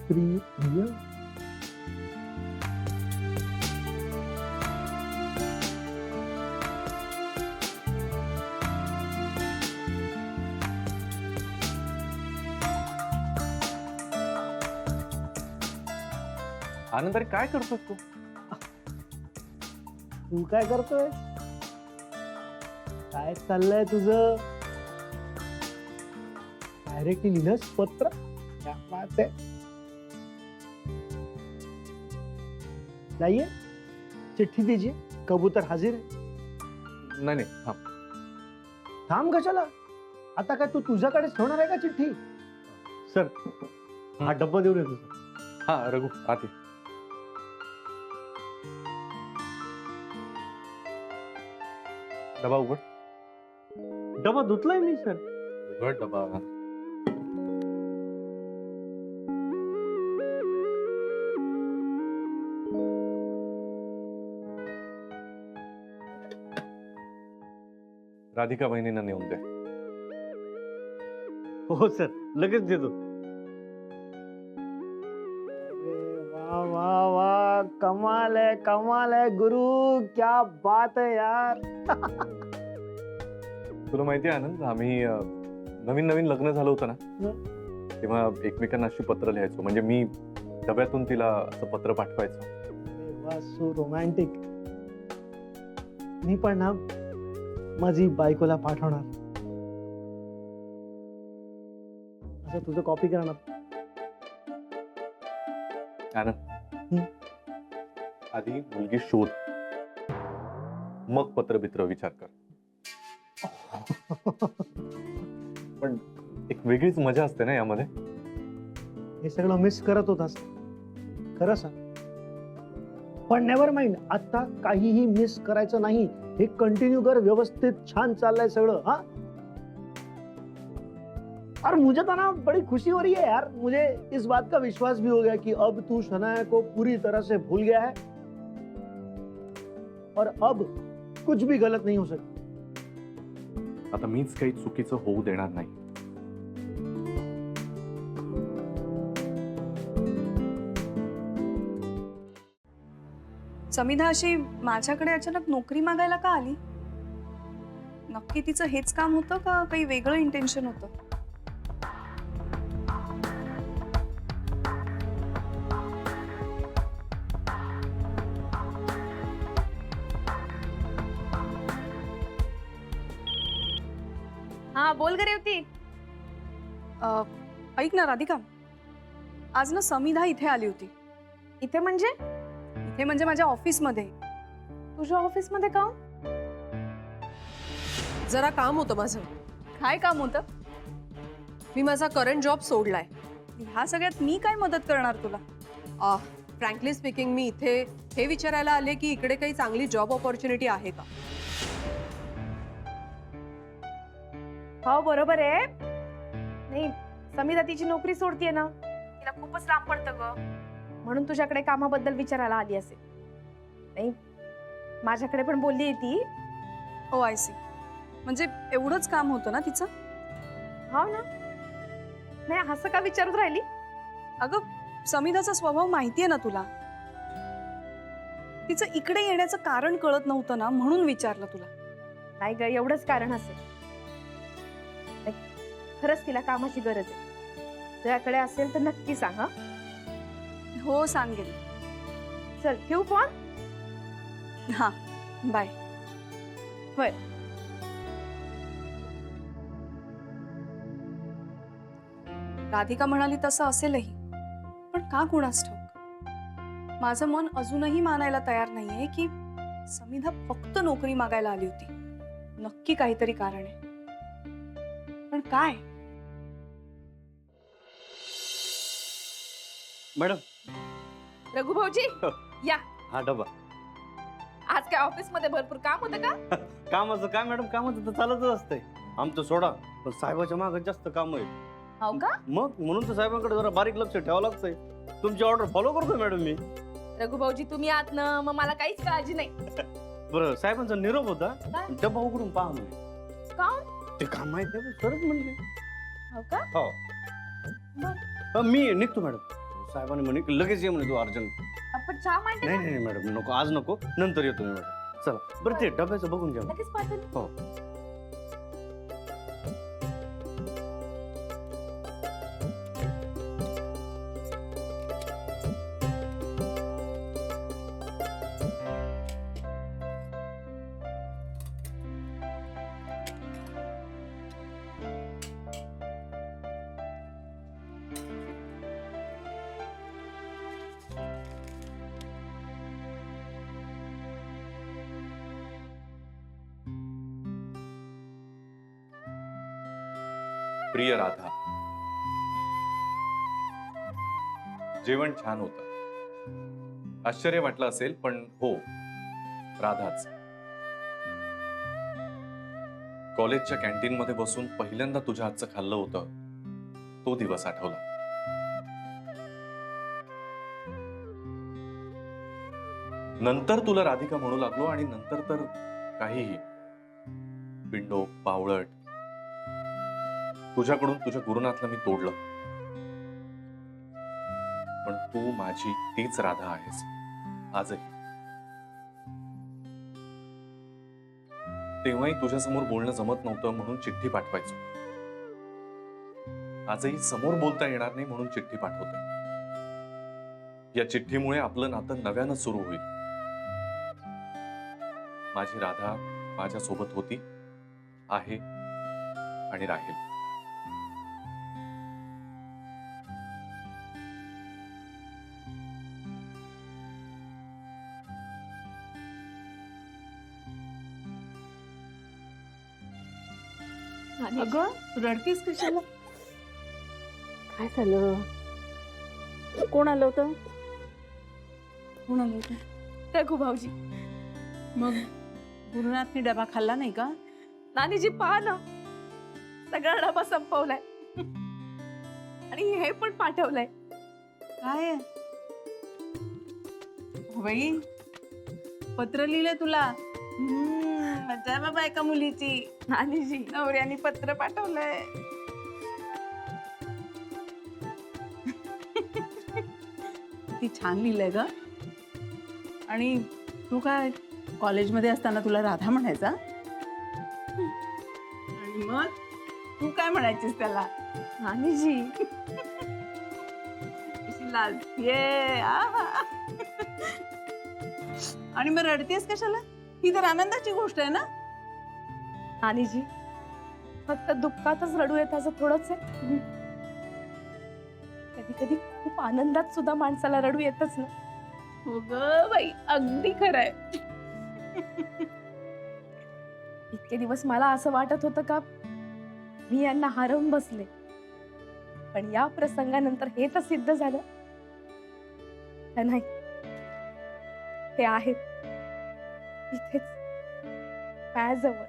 प्रिय. आनंद अरे काय करतोस तू? तू काय करतोय? काय चाललंय तुझं? डायरेक्टली लिहिलंस पत्र? क्या बात आहे. नाहीये चिठ्ठी दीजिए, कबूतर हाजिर आहे. नाही नाही थांब. थांब कशाला? आता काय तू तुझ्याकडेच ठेवणार आहे का चिठ्ठी? सर हा डब्बा देऊन येतो सर. हा रघु आत ये. डबा उघड. डबा धुतलाय मी सर. उघड डबा. राधिका बहिणींना नेऊन दे. हो सर लगेच देतो. वाह वाह वाह, कमाल है गुरु, क्या बात है यार. तुला माहितीये आनंद, आम्ही नवीन नवीन लग्न झालं होतं ना, तेव्हा एकमेकांना अशी पत्र लिहायचो. म्हणजे मी डब्यातून तिला असं पत्र पाठवायचो. So romantic. मी पण ना माझी बायकोला पाठवणार. असं तुझं कॉपी करणार. आनंद आधी मुलगी शोध, मग पत्र बित्र विचार कर. पण एक वेगळीच मजा असते ना यामध्ये. हे सगळं मिस करत होतास खरं सांग. पण नेव्हर माइंड, आता काहीही मिस करायचं नाही. हे कंटिन्यू कर, व्यवस्थित छान चाललंय सगळं. हाँ और मुझे तो ना बड़ी खुशी हो रही है यार. मुझे इस बात का विश्वास भी हो गया कि अब तू शनाया को पूरी तरह से भूल गया है और अब कुछ भी गलत नहीं हो सकता. आता मीच काही चुकीचं होऊ देणार नाही. समिधा अशी माझ्याकडे अचानक नोकरी मागायला का आली? नक्की तिचं हेच काम होतं का काही वेगळं इंटेन्शन होतं? हाँ बोल गई होती. ऐक ना राधिका, आज ना समिधा इथे आली होती. इथे म्हणजे? इथे म्हणजे माझ्या ऑफिसमध्ये. तुझ्या ऑफिस मध्ये का? जरा काम होतं माझं. काय काम होतं? मी माझा करंट जॉब सोडलाय. ह्या सगळ्यात मी काय मदत करणार तुला? फ्रँकली स्पीकिंग, मी इथे हे विचारायला आले की इकडे काही चांगली जॉब ऑपॉर्च्युनिटी आहे का. हो बरोबर आहे. नाही समिधा तिची नोकरी सोडतीये ना, तिला खूपच लांब पडतं ग, म्हणून तुझ्याकडे कामाबद्दल विचारायला आली असेल. नाही माझ्याकडे पण बोलली आहे ती. ओ आय सी. म्हणजे एवढंच काम होतं ना तिचं? हो ना. नाही असं का विचारत राहिली? अगं समिधाचा स्वभाव माहितीये ना तुला. तिचं इकडे येण्याचं कारण कळत नव्हतं ना, म्हणून विचारलं तुला. नाही ग, एवढंच कारण असेल. खरंच तिला कामाची गरज आहे. तुझ्याकडे असेल तर नक्की सांग. हो सांगेल. चल ठेवू फोन. हा बाय. होय. राधिका म्हणाली तसं असेलही, पण का कुणास ठाऊक माझं मन अजूनही मानायला तयार नाहीये की समिधा फक्त नोकरी मागायला आली होती. नक्की काहीतरी कारण आहे, पण काय? मॅडम. रघु भाऊजी या. हा डबा. आज काय ऑफिस मध्ये भरपूर काम होतं का? कामाचं काय मॅडम, कामाचं तर चालतच असतंय. आमचं सोडा, पण साहेबाच्या मागे जास्त काम आहे. हो का? मग म्हणून तर साहेबांकडे जरा बारीक लक्ष ठेवावं लागतंय. तुमची ऑर्डर फॉलो करतोय मॅडम मी. रघु भाऊजी तुम्ही आत ना, मग मला काहीच काळजी नाही. बरं साहेबांचा निरोप होता, काय? डबा उघडून पहा म्हणजे. का? ते काम माहित नाही, सरच म्हणले. हो का? हो. मी निघतो मॅडम. साहेबांनी म्हणे की लगेच ये म्हणे तू अर्जंट. आपण चहा मांडते नाही ना? नाही नाही, मॅडम नको, आज नको, नंतर येतो मी मॅडम. चला बरं, ते डब्याचं बघून घ्या. लगेच पाठवते. हो. प्रिय राधा, जेवण छान होतं. आश्चर्य वाटलं असेल, पण हो, राधाच. कॉलेजच्या कॅन्टीन मध्ये बसून पहिल्यांदा तुझ्या हातचं खाल्लं होतं, तो दिवस आठवला. नंतर तुला राधिका म्हणू लागलो आणि नंतर तर काहीही, पिंडो, पावळट. तुझ्याकडून तुझ्या गुरुनाथला मी तोडलं, पण तू माझी तीच राधा आहेस आजही. तेव्हाही तुझ्यासमोर बोलणं जमत नव्हतं म्हणून चिठ्ठी पाठवायचो. आजही समोर बोलता येणार नाही म्हणून चिठ्ठी पाठवतोय. या चिठ्ठीमुळे आपलं नातं नव्यानं सुरू होईल. माझी राधा माझ्या सोबत होती, आहे आणि राहील. अगं रडतीस कशाला? काय झालं? कोण आलं होतं? कोण आलं होतं? रघु भाऊजी. मग गुरुनाथनी डबा खाल्ला नाही का? नानीजी पहा ना, सगळा डबा संपवलाय आणि हे पण पाठवलंय. काय हो बाई, पत्र लिहिलंय तुला? मजा आहे बाबा एका मुलीची. नानीजी नवऱ्याने पत्र पाठवलंय. किती छान लिहिलंय ग. आणि तू काय कॉलेजमध्ये असताना तुला राधा म्हणायचा? आणि मग तू काय म्हणायचीस त्याला? नानीजी कशी लाजतीये. आहा. आणि मग रडतेस कशाला? ही तर आनंदाची गोष्ट आहे ना. नानीजी फक्त दुःखातच रडू येत असं थोडंच आहे. कधी कधी खूप आनंदात सुद्धा माणसाला रडू येतच ना. हो ग बाई, अगदी खरंय. इतके दिवस मला असं वाटत होतं का मी यांना हरवून बसले, पण या प्रसंगानंतर हे तर सिद्ध झालं का नाही, हे आहेत इथेच माझ्याजवळ.